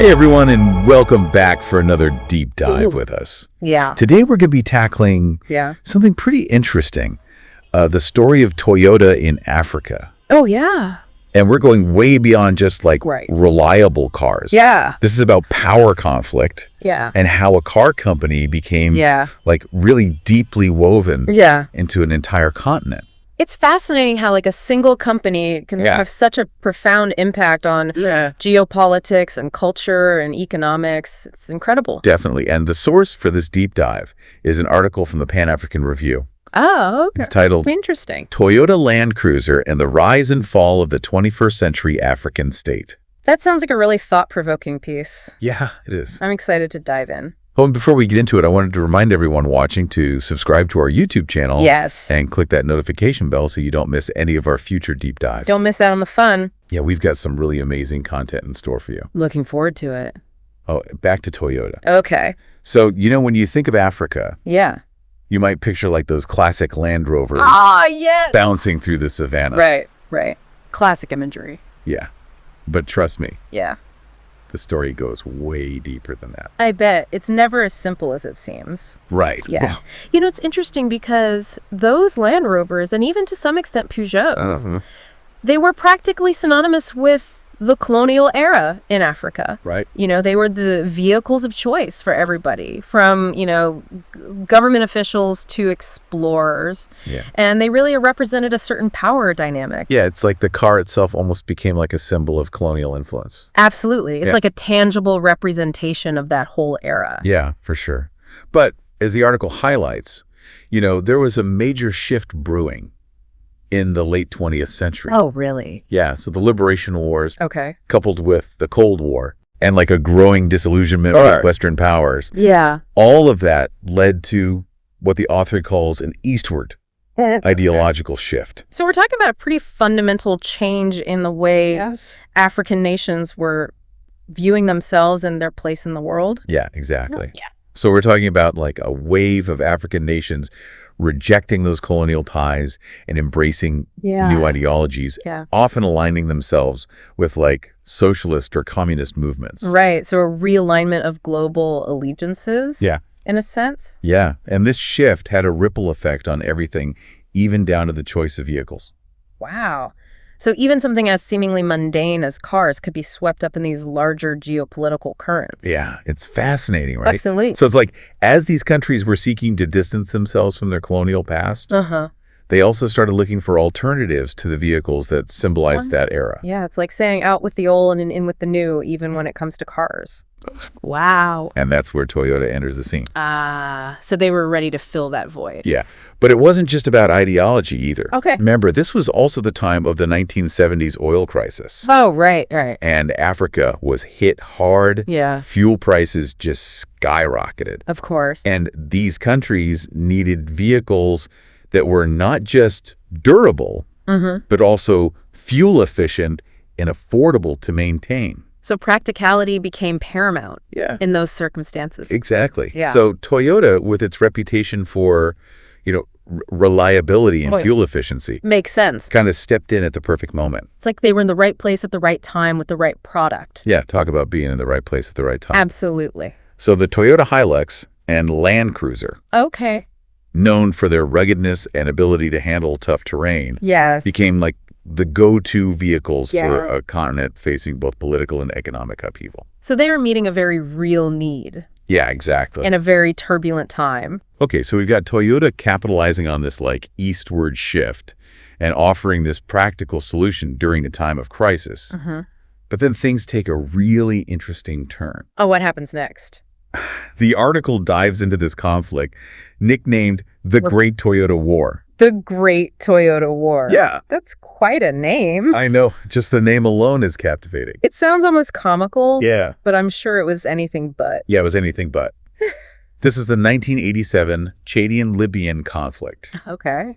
Hey everyone, and welcome back for another deep dive with us. Yeah. Today we're going to be tackling something pretty interesting, the story of Toyota in Africa. Oh, yeah. And we're going way beyond just like reliable cars. Yeah. This is about power conflict and how a car company became like really deeply woven into an entire continent. It's fascinating how like a single company can have such a profound impact on geopolitics and culture and economics. It's incredible. Definitely. And the source for this deep dive is an article from the Pan-African Review. Oh, okay. It's titled Interesting. Toyota Land Cruiser and the Rise and Fall of the 21st Century African State. That sounds like a really thought-provoking piece. Yeah, it is. I'm excited to dive in. Oh, and before we get into it, I wanted to remind everyone watching to subscribe to our YouTube channel. Yes. And click that notification bell so you don't miss any of our future deep dives. Don't miss out on the fun. Yeah, we've got some really amazing content in store for you. Looking forward to it. Oh, back to Toyota. Okay. So, you know, when you think of Africa, you might picture like those classic Land Rovers bouncing through the savannah. Right. Classic imagery. Yeah. But trust me. Yeah. The story goes way deeper than that. I bet. It's never as simple as it seems. Right. Yeah. Well, you know, it's interesting because those Land Rovers, and even to some extent Peugeots, they were practically synonymous with the colonial era in Africa. Right. You know, they were the vehicles of choice for everybody, from, you know, government officials to explorers. Yeah. And they really represented a certain power dynamic. Yeah, it's like the car itself almost became like a symbol of colonial influence. Absolutely. It's like a tangible representation of that whole era. Yeah, for sure. But as the article highlights, you know, there was a major shift brewing in the late 20th century. Oh, really? Yeah, so the Liberation Wars, coupled with the Cold War, and like a growing disillusionment with Western powers. Yeah. All of that led to what the author calls an eastward ideological shift. So we're talking about a pretty fundamental change in the way African nations were viewing themselves and their place in the world. Yeah, exactly. So we're talking about like a wave of African nations rejecting those colonial ties and embracing new ideologies, often aligning themselves with like socialist or communist movements. Right. So a realignment of global allegiances. In a sense. Yeah. And this shift had a ripple effect on everything, even down to the choice of vehicles. Wow. So even something as seemingly mundane as cars could be swept up in these larger geopolitical currents. Yeah, it's fascinating, right? Absolutely. So it's like, as these countries were seeking to distance themselves from their colonial past, they also started looking for alternatives to the vehicles that symbolized that era. Yeah, it's like saying out with the old and in with the new, even when it comes to cars. Wow. And that's where Toyota enters the scene. So they were ready to fill that void. Yeah, but it wasn't just about ideology either. Okay. Remember, this was also the time of the 1970s oil crisis. Oh, right. And Africa was hit hard. Yeah. Fuel prices just skyrocketed. Of course. And these countries needed vehicles that were not just durable, but also fuel efficient and affordable to maintain. So practicality became paramount in those circumstances. Exactly. Yeah. So Toyota, with its reputation for, you know, reliability and fuel efficiency, makes sense. Kind of stepped in at the perfect moment. It's like they were in the right place at the right time with the right product. Yeah, talk about being in the right place at the right time. Absolutely. So the Toyota Hilux and Land Cruiser, known for their ruggedness and ability to handle tough terrain, became like the go-to vehicles for a continent facing both political and economic upheaval. So they were meeting a very real need. Yeah, exactly. In a very turbulent time. Okay, so we've got Toyota capitalizing on this like eastward shift and offering this practical solution during a time of crisis. But then things take a really interesting turn. Oh, what happens next? The article dives into this conflict, nicknamed the Great Toyota War. The Great Toyota War. Yeah. That's quite a name. I know. Just the name alone is captivating. It sounds almost comical. Yeah. But I'm sure it was anything but. Yeah, it was anything but. This is the 1987 Chadian-Libyan conflict. Okay.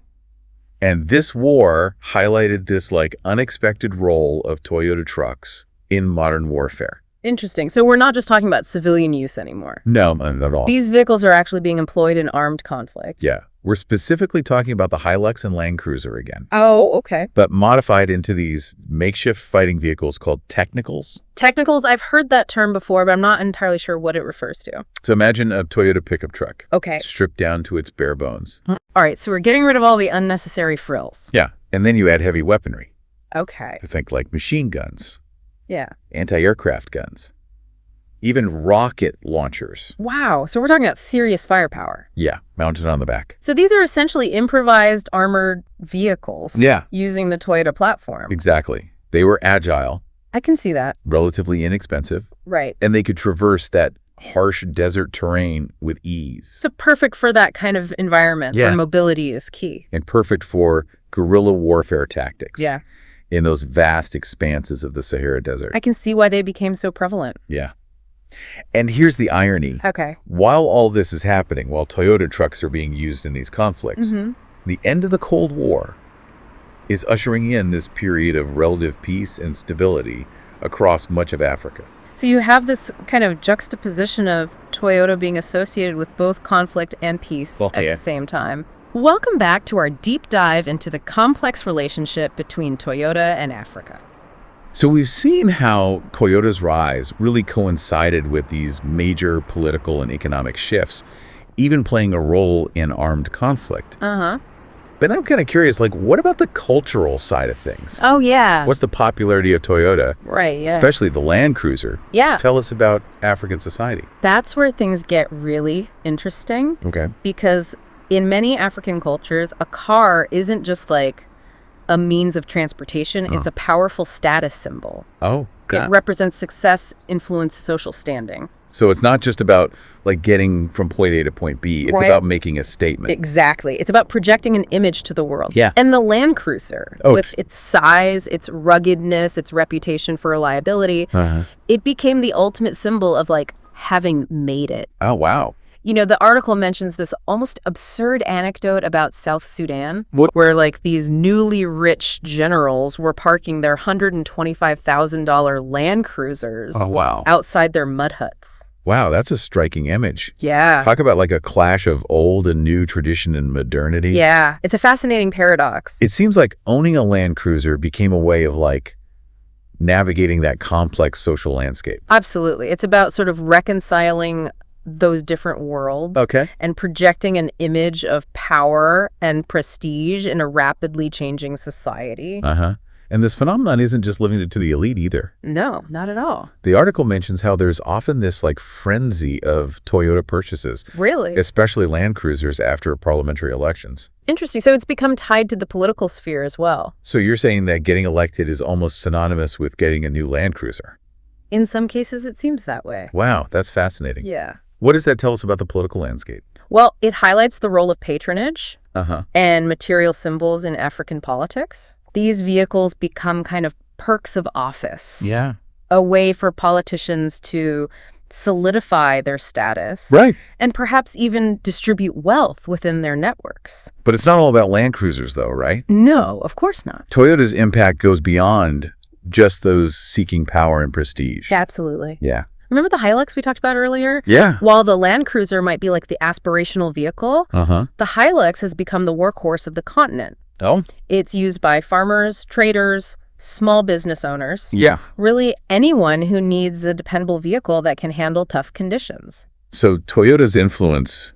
And this war highlighted this like unexpected role of Toyota trucks in modern warfare. Interesting. So we're not just talking about civilian use anymore. No, not at all. These vehicles are actually being employed in armed conflict. Yeah. We're specifically talking about the Hilux and Land Cruiser again. Oh, okay. But modified into these makeshift fighting vehicles called technicals. Technicals, I've heard that term before, but I'm not entirely sure what it refers to. So imagine a Toyota pickup truck. Okay. Stripped down to its bare bones. All right, so we're getting rid of all the unnecessary frills. Yeah, and then you add heavy weaponry. Okay. Think like machine guns. Yeah. Anti-aircraft guns. Even rocket launchers. Wow, so we're talking about serious firepower. Yeah, mounted on the back. So these are essentially improvised armored vehicles. Yeah. Using the Toyota platform. Exactly. They were agile. I can see that. Relatively inexpensive. Right. And they could traverse that harsh desert terrain with ease. So perfect for that kind of environment where mobility is key. And perfect for guerrilla warfare tactics. Yeah. In those vast expanses of the Sahara Desert. I can see why they became so prevalent. Yeah. And here's the irony. Okay. While all this is happening, while Toyota trucks are being used in these conflicts, the end of the Cold War is ushering in this period of relative peace and stability across much of Africa. So you have this kind of juxtaposition of Toyota being associated with both conflict and peace at the same time. Welcome back to our deep dive into the complex relationship between Toyota and Africa. So we've seen how Toyota's rise really coincided with these major political and economic shifts, even playing a role in armed conflict. Uh-huh. But I'm kind of curious, like, what about the cultural side of things? Oh, yeah. What's the popularity of Toyota? Right, yeah. Especially the Land Cruiser. Yeah. Tell us about African society. That's where things get really interesting. Okay. Because in many African cultures, a car isn't just like a means of transportation. It's a powerful status symbol. Oh, God. It represents success, influence, social standing. So it's not just about like getting from point A to point B. It's about making a statement. Exactly. It's about projecting an image to the world. Yeah. And the Land Cruiser, with its size, its ruggedness, its reputation for reliability, it became the ultimate symbol of like having made it. Oh, wow. You know, the article mentions this almost absurd anecdote about South Sudan, where like these newly rich generals were parking their $125,000 Land Cruisers outside their mud huts. Wow, that's a striking image. Yeah. Talk about like a clash of old and new tradition and modernity. Yeah, it's a fascinating paradox. It seems like owning a Land Cruiser became a way of like navigating that complex social landscape. Absolutely. It's about sort of reconciling those different worlds and projecting an image of power and prestige in a rapidly changing society. And this phenomenon isn't just limited to the elite either. No, not at all. The article mentions how there's often this like frenzy of Toyota purchases. Really? Especially Land Cruisers after parliamentary elections. Interesting. So it's become tied to the political sphere as well. So you're saying that getting elected is almost synonymous with getting a new Land Cruiser? In some cases, it seems that way. Wow, that's fascinating. Yeah. What does that tell us about the political landscape? Well, it highlights the role of patronage and material symbols in African politics. These vehicles become kind of perks of office. Yeah. A way for politicians to solidify their status. Right. And perhaps even distribute wealth within their networks. But it's not all about Land Cruisers, though, right? No, of course not. Toyota's impact goes beyond just those seeking power and prestige. Absolutely. Yeah. Remember the Hilux we talked about earlier? Yeah. While the Land Cruiser might be like the aspirational vehicle, the Hilux has become the workhorse of the continent. Oh? It's used by farmers, traders, small business owners. Yeah. Really anyone who needs a dependable vehicle that can handle tough conditions. So Toyota's influence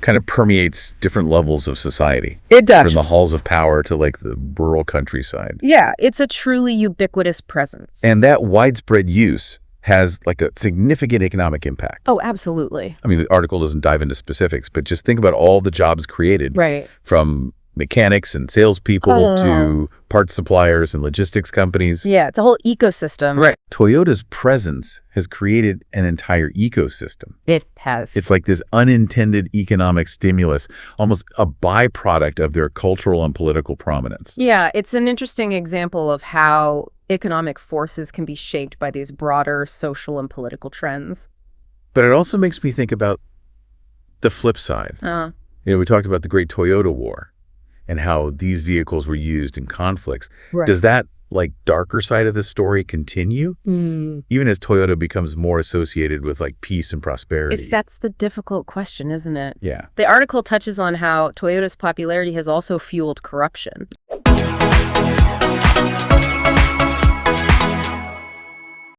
kind of permeates different levels of society. It does. From the halls of power to like the rural countryside. Yeah, it's a truly ubiquitous presence. And that widespread use has like a significant economic impact. Oh, absolutely. I mean, the article doesn't dive into specifics, but just think about all the jobs created. Right. From mechanics and salespeople to parts suppliers and logistics companies. Yeah, it's a whole ecosystem. Right. Toyota's presence has created an entire ecosystem. It has. It's like this unintended economic stimulus, almost a byproduct of their cultural and political prominence. Yeah, it's an interesting example of how economic forces can be shaped by these broader social and political trends. But it also makes me think about the flip side. You know, we talked about the Great Toyota War and how these vehicles were used in conflicts. Right. Does that like darker side of the story continue, even as Toyota becomes more associated with like peace and prosperity. It sets the difficult question, isn't it? Yeah. The article touches on how Toyota's popularity has also fueled corruption.